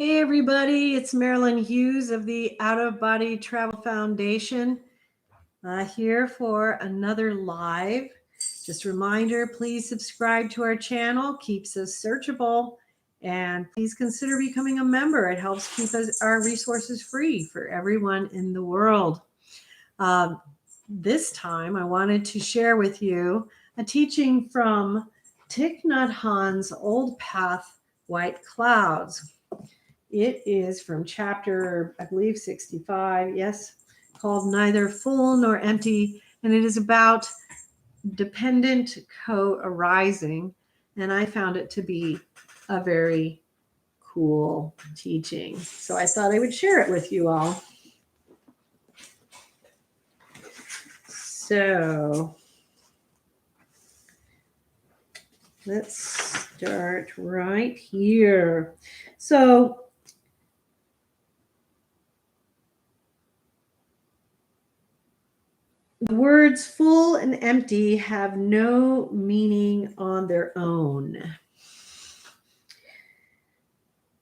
Hey, everybody, it's Marilyn Hughes of the Out of Body Travel Foundation here for another live. Just a reminder, please subscribe to our channel, keeps us searchable, and please consider becoming a member. It helps keep our resources free for everyone in the world. This time, I wanted to share with you a teaching from Thich Nhat Hanh's Old Path, White Clouds. It is from chapter, I believe, 65, yes, called Neither Full Nor Empty. And it is about dependent co-arising. And I found it to be a very cool teaching. So I thought I would share it with you all. So let's start right here. So the words full and empty have no meaning on their own.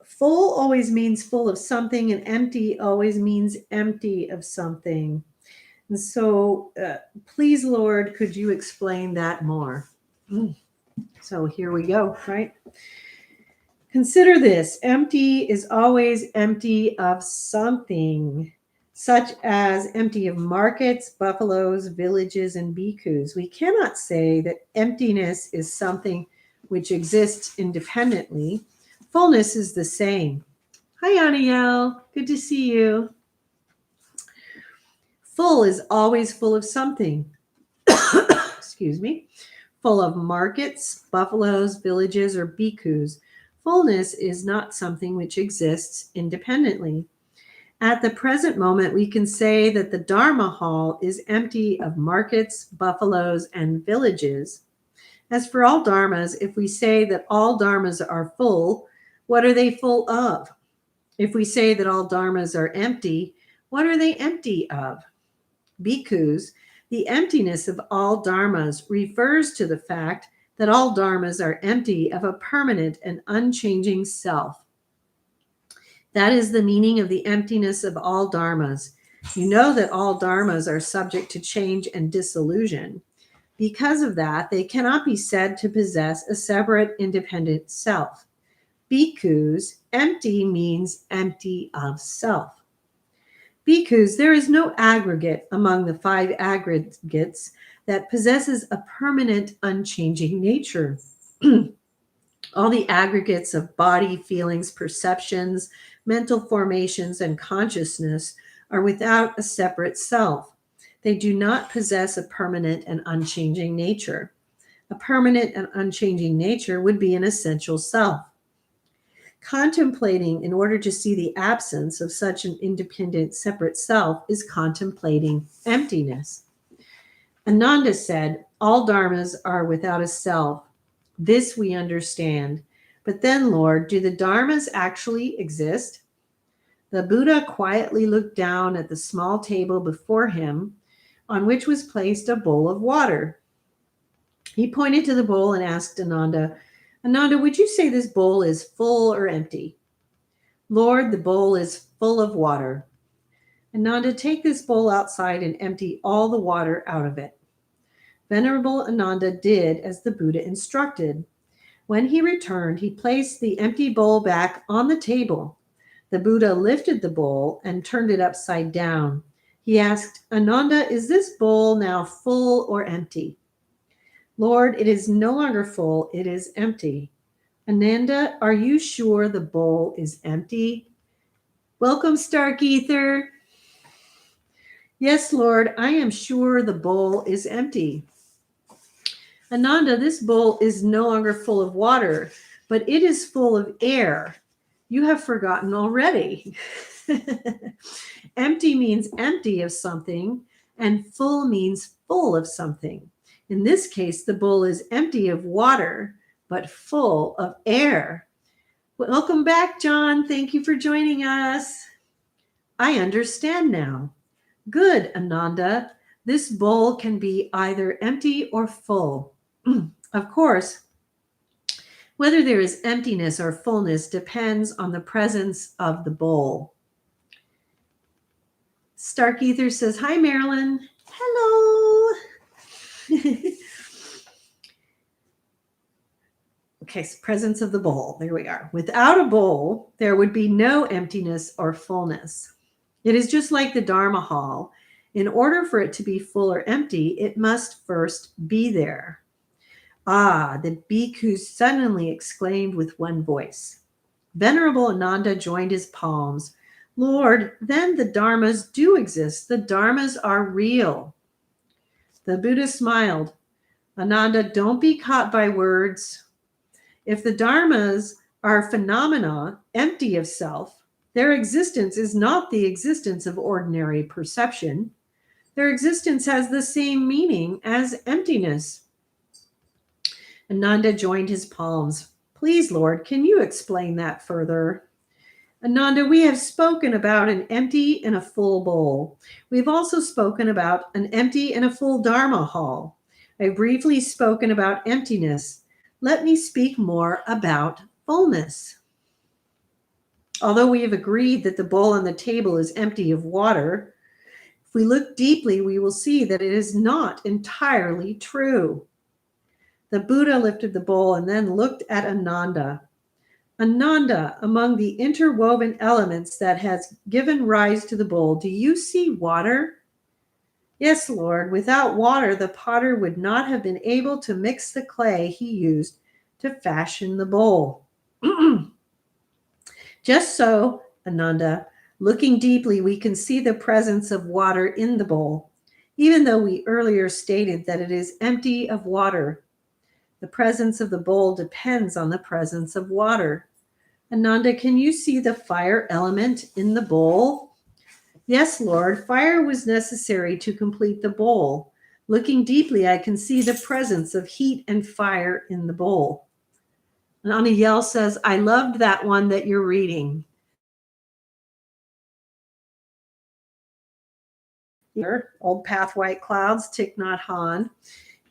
Full always means full of something, and empty always means empty of something. And so, please, Lord, could you explain that more? So here we go, right? Consider this: empty is always empty of something, such as empty of markets, buffaloes, villages, and bhikkhus. We cannot say that emptiness is something which exists independently. Fullness is the same. Hi, Aniel. Good to see you. Full is always full of something. Excuse me. Full of markets, buffaloes, villages, or bhikkhus. Fullness is not something which exists independently. At the present moment, we can say that the Dharma hall is empty of markets, buffaloes, and villages. As for all dharmas, if we say that all dharmas are full, what are they full of? If we say that all dharmas are empty, what are they empty of? Bhikkhus, the emptiness of all dharmas refers to the fact that all dharmas are empty of a permanent and unchanging self. That is the meaning of the emptiness of all dharmas. You know that all dharmas are subject to change and dissolution. Because of that, they cannot be said to possess a separate, independent self. Bhikkhus, empty means empty of self. Bhikkhus, there is no aggregate among the five aggregates that possesses a permanent, unchanging nature. All the aggregates of body, feelings, perceptions, mental formations, and consciousness are without a separate self. They do not possess a permanent and unchanging nature. A permanent and unchanging nature would be an essential self. Contemplating in order to see the absence of such an independent, separate self is contemplating emptiness. Ananda said, all dharmas are without a self. This we understand. But then, Lord, do the dharmas actually exist? The Buddha quietly looked down at the small table before him, on which was placed a bowl of water. He pointed to the bowl and asked Ananda, Ananda, would you say this bowl is full or empty? Lord, the bowl is full of water. Ananda, take this bowl outside and empty all the water out of it. Venerable Ananda did as the Buddha instructed. When he returned, he placed the empty bowl back on the table. The Buddha lifted the bowl and turned it upside down. He asked, Ananda, is this bowl now full or empty? Lord, it is no longer full, it is empty. Ananda, are you sure the bowl is empty? Welcome, Stark Ether. Yes, Lord, I am sure the bowl is empty. Ananda, this bowl is no longer full of water, but it is full of air. You have forgotten already. Empty means empty of something, and full means full of something. In this case, the bowl is empty of water, but full of air. Welcome back, John. Thank you for joining us. I understand now. Good, Ananda. This bowl can be either empty or full. Of course, Whether there is emptiness or fullness depends on the presence of the bowl. Stark Ether says, hi, Marilyn. Hello. Okay, so presence of the bowl. There we are. Without a bowl, there would be no emptiness or fullness. It is just like the Dharma hall. In order for it to be full or empty, it must first be there. Ah, the bhikkhus suddenly exclaimed with one voice. Venerable Ananda joined his palms. Lord, then the dharmas do exist. The dharmas are real. The Buddha smiled. Ananda, don't be caught by words. If the dharmas are phenomena empty of self, their existence is not the existence of ordinary perception. Their existence has the same meaning as emptiness. Ananda joined his palms. Please, Lord, can you explain that further? Ananda, we have spoken about an empty and a full bowl. We've also spoken about an empty and a full Dharma hall. I've briefly spoken about emptiness. Let me speak more about fullness. Although we have agreed that the bowl on the table is empty of water, if we look deeply, we will see that it is not entirely true. The Buddha lifted the bowl and then looked at Ananda. Ananda, among the interwoven elements that has given rise to the bowl, do you see water? Yes, Lord. Without water, the potter would not have been able to mix the clay he used to fashion the bowl. Just so, Ananda, looking deeply, we can see the presence of water in the bowl, even though we earlier stated that it is empty of water. The presence of the bowl depends on the presence of water. Ananda, can you see the fire element in the bowl? Yes, Lord, fire was necessary to complete the bowl. Looking deeply, I can see the presence of heat and fire in the bowl. And Anayel says, I loved that one that you're reading. Here, Old Path White Clouds, Thich Nhat Hanh.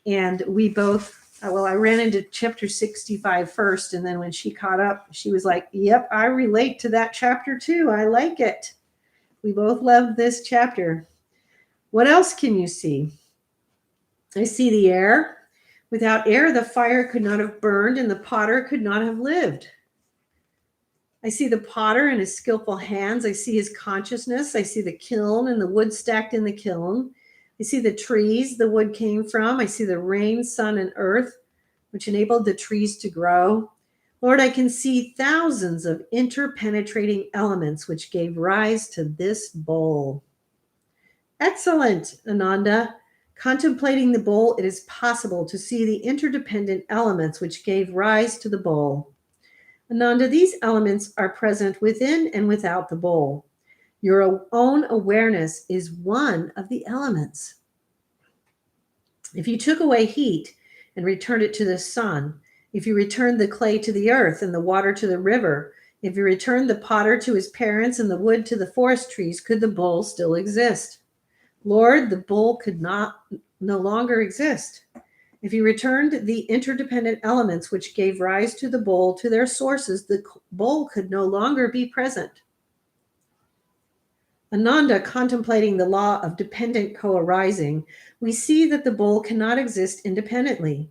And we both, I ran into chapter 65 first. And then when she caught up, she was like, yep, I relate to that chapter too. I like it. We both love this chapter. What else can you see? I see the air. Without air, the fire could not have burned and the potter could not have lived. I see the potter and his skillful hands. I see his consciousness. I see the kiln and the wood stacked in the kiln. I see the trees the wood came from. I see the rain, sun, and earth, which enabled the trees to grow. Lord, I can see thousands of interpenetrating elements which gave rise to this bowl. Excellent, Ananda. Contemplating the bowl, it is possible to see the interdependent elements which gave rise to the bowl. Ananda, these elements are present within and without the bowl. Your own awareness is one of the elements. If you took away heat and returned it to the sun, if you returned the clay to the earth and the water to the river, if you returned the potter to his parents and the wood to the forest trees, could the bowl still exist? Lord, the bowl could no longer exist. If you returned the interdependent elements which gave rise to the bowl to their sources, the bowl could no longer be present. Ananda, contemplating the law of dependent co-arising, we see that the bowl cannot exist independently.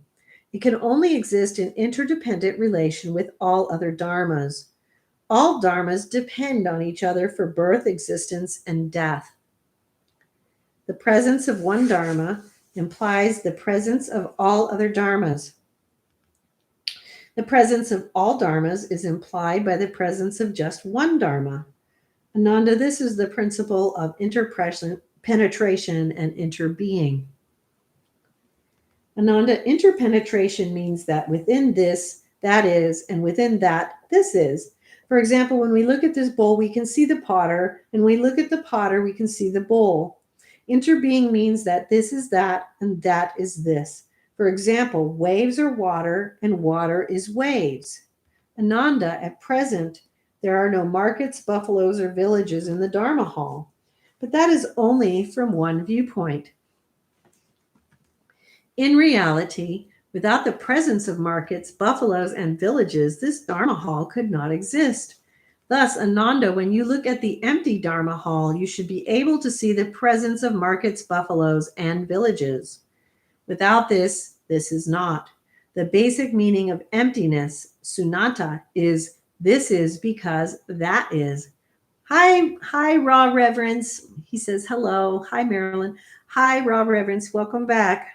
It can only exist in interdependent relation with all other dharmas. All dharmas depend on each other for birth, existence, and death. The presence of one dharma implies the presence of all other dharmas. The presence of all dharmas is implied by the presence of just one dharma. Ananda, this is the principle of interpenetration and interbeing. Ananda, interpenetration means that within this, that is, and within that, this is. For example, when we look at this bowl, we can see the potter, and when we look at the potter, we can see the bowl. Interbeing means that this is that, and that is this. For example, waves are water, and water is waves. Ananda, at present, there are no markets, buffaloes, or villages in the Dharma hall, but that is only from one viewpoint. In reality, Without the presence of markets, buffaloes, and villages, this Dharma hall could not exist. Thus, Ananda, when you look at the empty Dharma hall, you should be able to see the presence of markets, buffaloes, and villages. Without this, this is not. The basic meaning of emptiness, sunyata, is this is because that is. Hi, Raw Reverence. He says hello. Hi, Marilyn. Hi, Raw Reverence. Welcome back.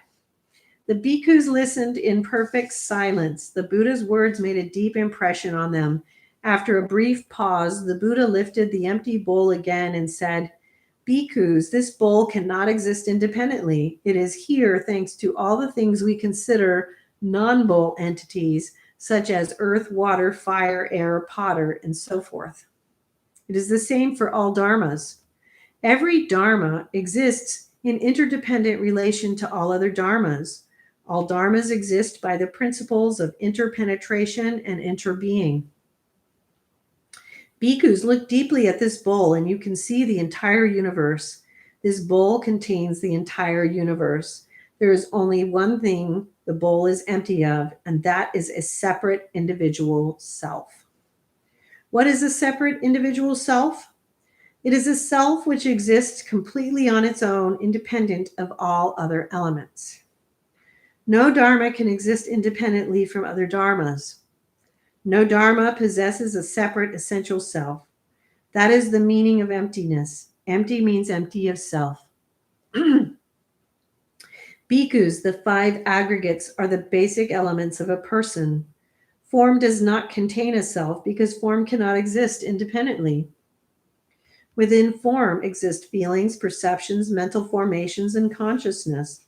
The bhikkhus listened in perfect silence. The Buddha's words made a deep impression on them. After a brief pause, the Buddha lifted the empty bowl again and said, Bhikkhus, this bowl cannot exist independently. It is here thanks to all the things we consider non-bowl entities, such as earth, water, fire, air, potter, and so forth. It is the same for all dharmas. Every dharma exists in interdependent relation to all other dharmas. All dharmas exist by the principles of interpenetration and interbeing. Bhikkhus, look deeply at this bowl and you can see the entire universe. This bowl contains the entire universe. There is only one thing the bowl is empty of, and that is a separate individual self. What is a separate individual self? It is a self which exists completely on its own, independent of all other elements. No dharma can exist independently from other dharmas. No dharma possesses a separate essential self. That is the meaning of emptiness. Empty means empty of self. Bhikkhus, the 5 aggregates, are the basic elements of a person. Form does not contain a self because form cannot exist independently. Within form exist feelings, perceptions, mental formations, and consciousness.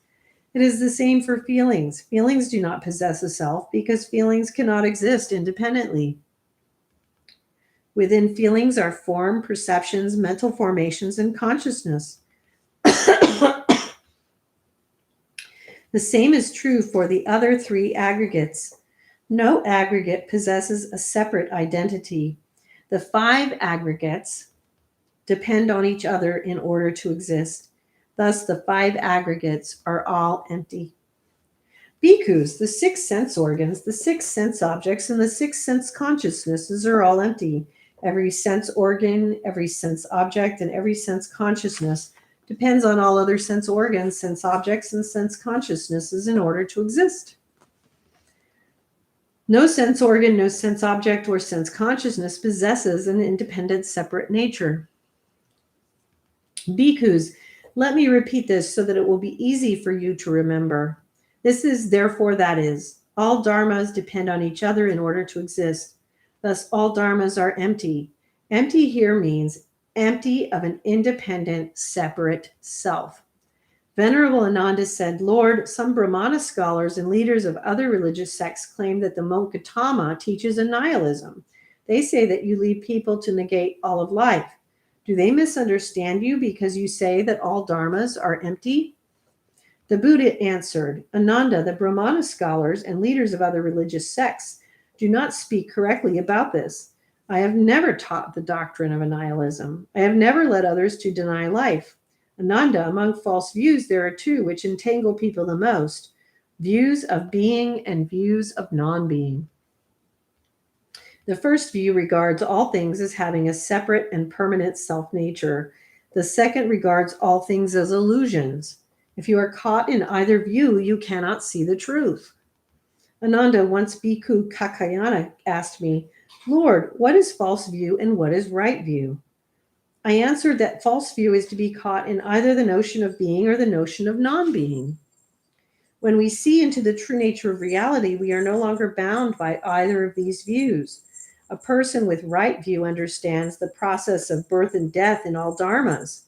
It is the same for feelings. Feelings do not possess a self because feelings cannot exist independently. Within feelings are form, perceptions, mental formations, and consciousness. The same is true for the other 3 aggregates. No aggregate possesses a separate identity. The 5 aggregates depend on each other in order to exist. Thus, the 5 aggregates are all empty. Bhikkhus, the 6 sense organs, the 6 sense objects, and the 6 sense consciousnesses are all empty. Every sense organ, every sense object, and every sense consciousness depends on all other sense organs, sense objects, and sense consciousnesses in order to exist. No sense organ, no sense object, or sense consciousness possesses an independent, separate nature. Bhikkhus, let me repeat this so that it will be easy for you to remember. This is therefore that is. All dharmas depend on each other in order to exist. Thus, all dharmas are empty. Empty here means empty of an independent, separate self. Venerable Ananda said, Lord, some Brahmana scholars and leaders of other religious sects claim that the monk Gautama teaches a nihilism. They say that you lead people to negate all of life. Do they misunderstand you because you say that all dharmas are empty? The Buddha answered, Ananda, the Brahmana scholars and leaders of other religious sects do not speak correctly about this. I have never taught the doctrine of annihilism. I have never led others to deny life. Ananda, among false views, there are 2 which entangle people the most, views of being and views of non-being. The first view regards all things as having a separate and permanent self-nature. The second regards all things as illusions. If you are caught in either view, you cannot see the truth. Ananda, once Bhikkhu Kakayana asked me, Lord, what is false view and what is right view? I answered that false view is to be caught in either the notion of being or the notion of non-being. When we see into the true nature of reality, we are no longer bound by either of these views. A person with right view understands the process of birth and death in all dharmas.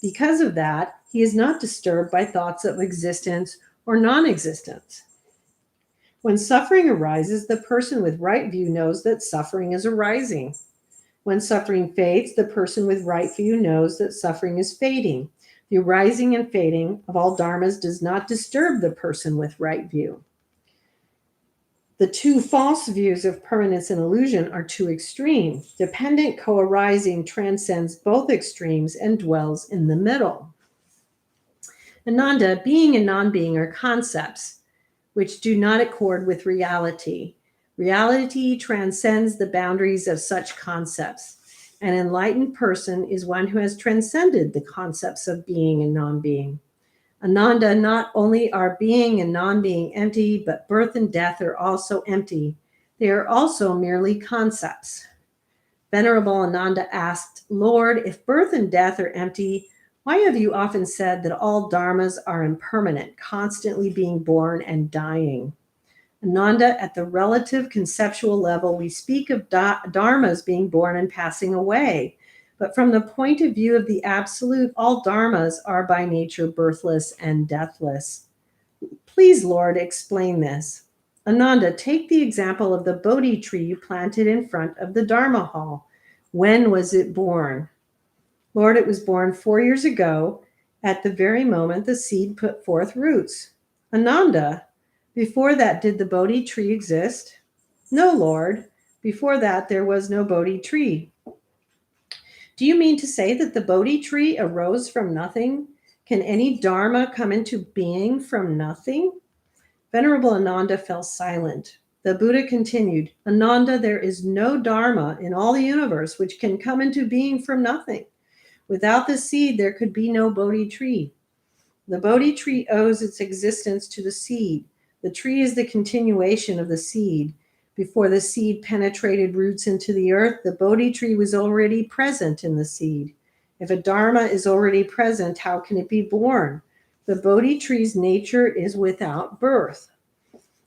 Because of that, he is not disturbed by thoughts of existence or non-existence. When suffering arises, the person with right view knows that suffering is arising. When suffering fades, the person with right view knows that suffering is fading. The arising and fading of all dharmas does not disturb the person with right view. The 2 false views of permanence and illusion are too extreme. Dependent co-arising transcends both extremes and dwells in the middle. Ananda, being and non-being are concepts. which do not accord with reality. Reality transcends the boundaries of such concepts. An enlightened person is one who has transcended the concepts of being and non-being. Ananda, not only are being and non-being empty, but birth and death are also empty. They are also merely concepts. Venerable Ananda asked, Lord, if birth and death are empty, why have you often said that all dharmas are impermanent, constantly being born and dying? Ananda, at the relative conceptual level, we speak of dharmas being born and passing away. But from the point of view of the absolute, all dharmas are by nature birthless and deathless. Please, Lord, explain this. Ananda, take the example of the Bodhi tree you planted in front of the Dharma hall. When was it born? Lord, it was born 4 years ago, at the very moment the seed put forth roots. Ananda, before that, did the Bodhi tree exist? No, Lord. Before that, there was no Bodhi tree. Do you mean to say that the Bodhi tree arose from nothing? Can any Dharma come into being from nothing? Venerable Ananda fell silent. The Buddha continued, Ananda, there is no Dharma in all the universe which can come into being from nothing. Without the seed, there could be no Bodhi tree. The Bodhi tree owes its existence to the seed. The tree is the continuation of the seed. Before the seed penetrated roots into the earth, the Bodhi tree was already present in the seed. If a Dharma is already present, how can it be born? The Bodhi tree's nature is without birth.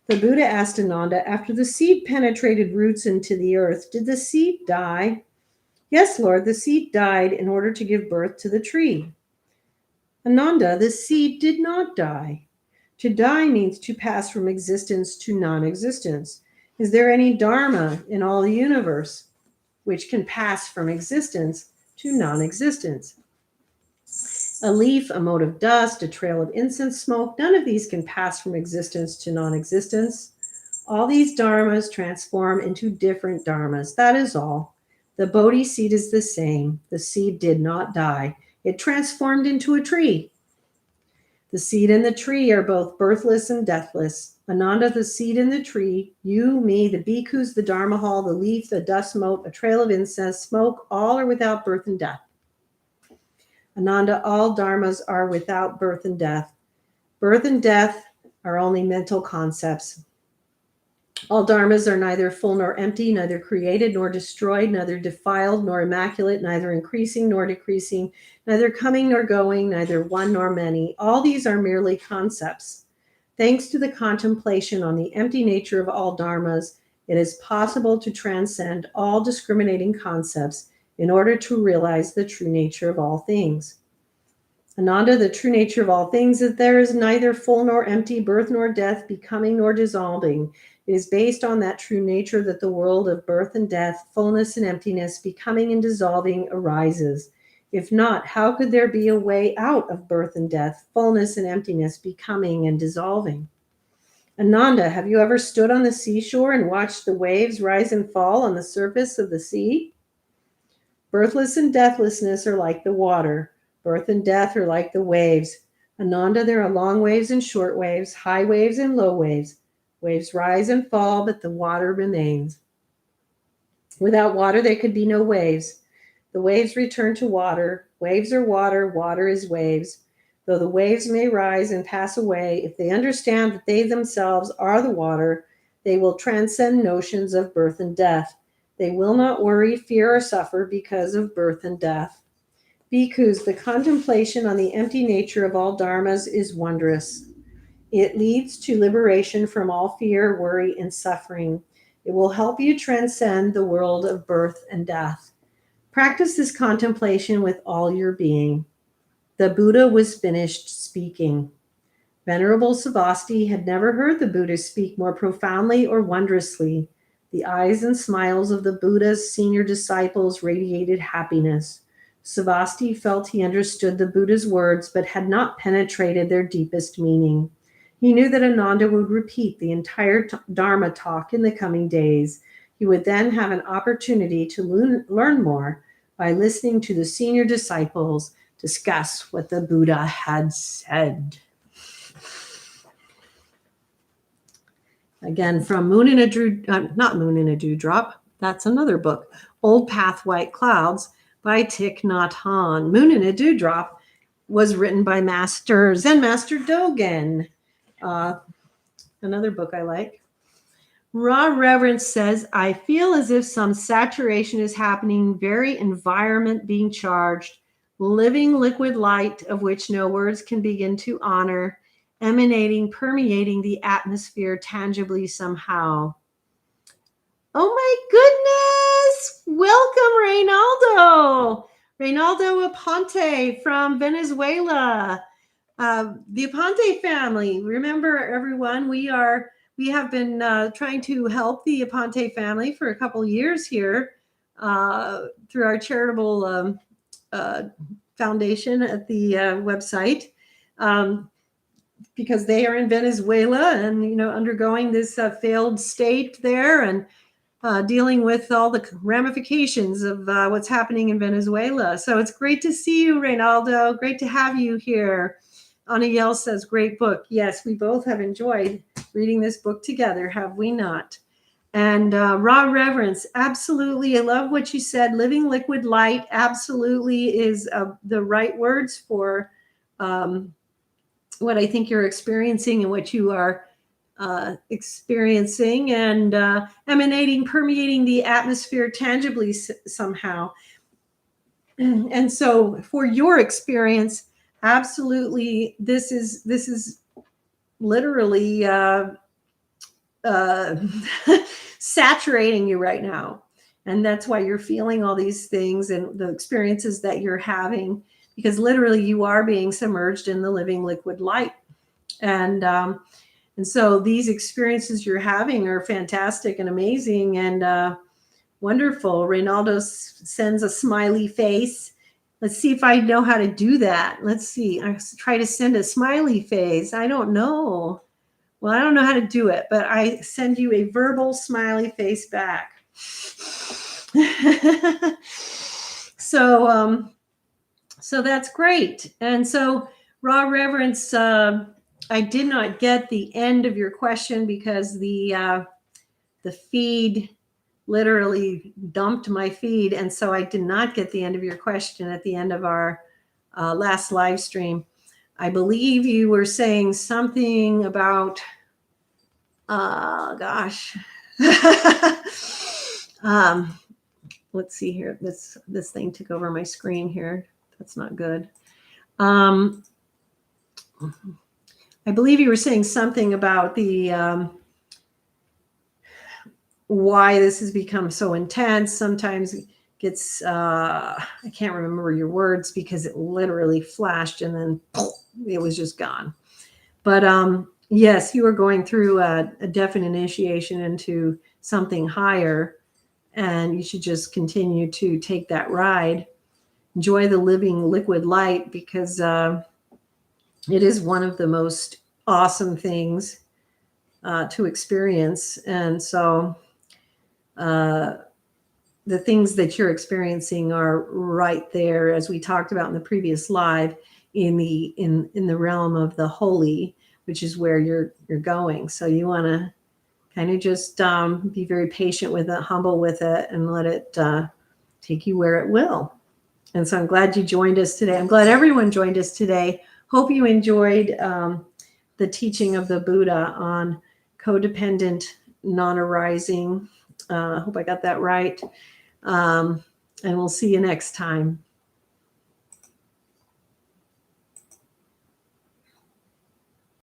The Buddha asked Ananda, after the seed penetrated roots into the earth, did the seed die? Yes, Lord, the seed died in order to give birth to the tree. Ananda, the seed did not die. To die means to pass from existence to non-existence. Is there any Dharma in all the universe which can pass from existence to non-existence? A leaf, a mote of dust, a trail of incense smoke, none of these can pass from existence to non-existence. All these dharmas transform into different dharmas. That is all. The Bodhi seed is the same. The seed did not die. It transformed into a tree. The seed and the tree are both birthless and deathless. Ananda, the seed and the tree, you, me, the bhikkhus, the dharma hall, the leaf, the dust mote, a trail of incense, smoke, all are without birth and death. Ananda, all dharmas are without birth and death. Birth and death are only mental concepts. All dharmas are neither full nor empty, neither created nor destroyed, neither defiled nor immaculate, neither increasing nor decreasing, neither coming nor going, neither one nor many. All these are merely concepts. Thanks to the contemplation on the empty nature of all dharmas, it is possible to transcend all discriminating concepts in order to realize the true nature of all things. Ananda, the true nature of all things is that there is neither full nor empty, birth nor death, becoming nor dissolving. It is based on that true nature that the world of birth and death, fullness and emptiness, becoming and dissolving arises. If not, how could there be a way out of birth and death, fullness and emptiness, becoming and dissolving? Ananda, have you ever stood on the seashore and watched the waves rise and fall on the surface of the sea? Birthless and deathlessness are like the water. Birth and death are like the waves. Ananda, there are long waves and short waves, high waves and low waves. Waves rise and fall, but the water remains. Without water, there could be no waves. The waves return to water. Waves are water, water is waves. Though the waves may rise and pass away, if they understand that they themselves are the water, they will transcend notions of birth and death. They will not worry, fear, or suffer because of birth and death. Bhikkhus, the contemplation on the empty nature of all dharmas is wondrous. It leads to liberation from all fear, worry, and suffering. It will help you transcend the world of birth and death. Practice this contemplation with all your being. The Buddha was finished speaking. Venerable Savasti had never heard the Buddha speak more profoundly or wondrously. The eyes and smiles of the Buddha's senior disciples radiated happiness. Savasti felt he understood the Buddha's words, but had not penetrated their deepest meaning. He knew that Ananda would repeat the entire Dharma talk in the coming days. He would then have an opportunity to learn more by listening to the senior disciples discuss what the Buddha had said. Again, from Moon in a not Moon in a Dewdrop. That's another book. Old Path, White Clouds by Thich Nhat Hanh. Moon in a Dewdrop was written by Zen Master Dogen. Another book I like. Raw Reverence says, I feel as if some saturation is happening, very environment being charged, living liquid light of which no words can begin to honor, emanating, permeating the atmosphere tangibly somehow. Oh my goodness! Welcome, Reynaldo Aponte from Venezuela. The Aponte family. Remember, everyone, we have been trying to help the Aponte family for a couple years here through our charitable foundation at the website. Because they are in Venezuela and undergoing this failed state there and dealing with all the ramifications of what's happening in Venezuela. So it's great to see you, Reynaldo. Great to have you here. Anna Yell says, great book. Yes, we both have enjoyed reading this book together, have we not? And Raw Reverence, absolutely. I love what you said. Living liquid light absolutely is the right words for what I think you're experiencing and what you are experiencing and emanating, permeating the atmosphere tangibly somehow. And so for your experience, absolutely, this is literally saturating you right now. And that's why you're feeling all these things and the experiences that you're having, because literally you are being submerged in the living liquid light. And so these experiences you're having are fantastic and amazing and wonderful. Reynaldo sends a smiley face. Let's see if I know how to do that. Let's see. I try to send a smiley face. I don't know. Well, I don't know how to do it, but I send you a verbal smiley face back. So that's great. And so, Raw Reverence, I did not get the end of your question because the feed literally dumped my feed, and so I did not get the end of your question at the end of our last live stream. I believe you were saying something about, gosh. Let's see here. This thing took over my screen here. That's not good. I believe you were saying something about the why this has become so intense. Sometimes gets I can't remember your words because it literally flashed and then it was just gone. But yes, you are going through a definite initiation into something higher, and you should just continue to take that ride. Enjoy the living liquid light because it is one of the most awesome things to experience. And so the things that you're experiencing are right there, as we talked about in the previous live, in the realm of the holy, which is where you're going. So you want to kind of just be very patient with it, humble with it, and let it take you where it will. And so I'm glad you joined us today. I'm glad everyone joined us today. Hope you enjoyed the teaching of the Buddha on codependent non-arising. Hope I got that right. And we'll see you next time.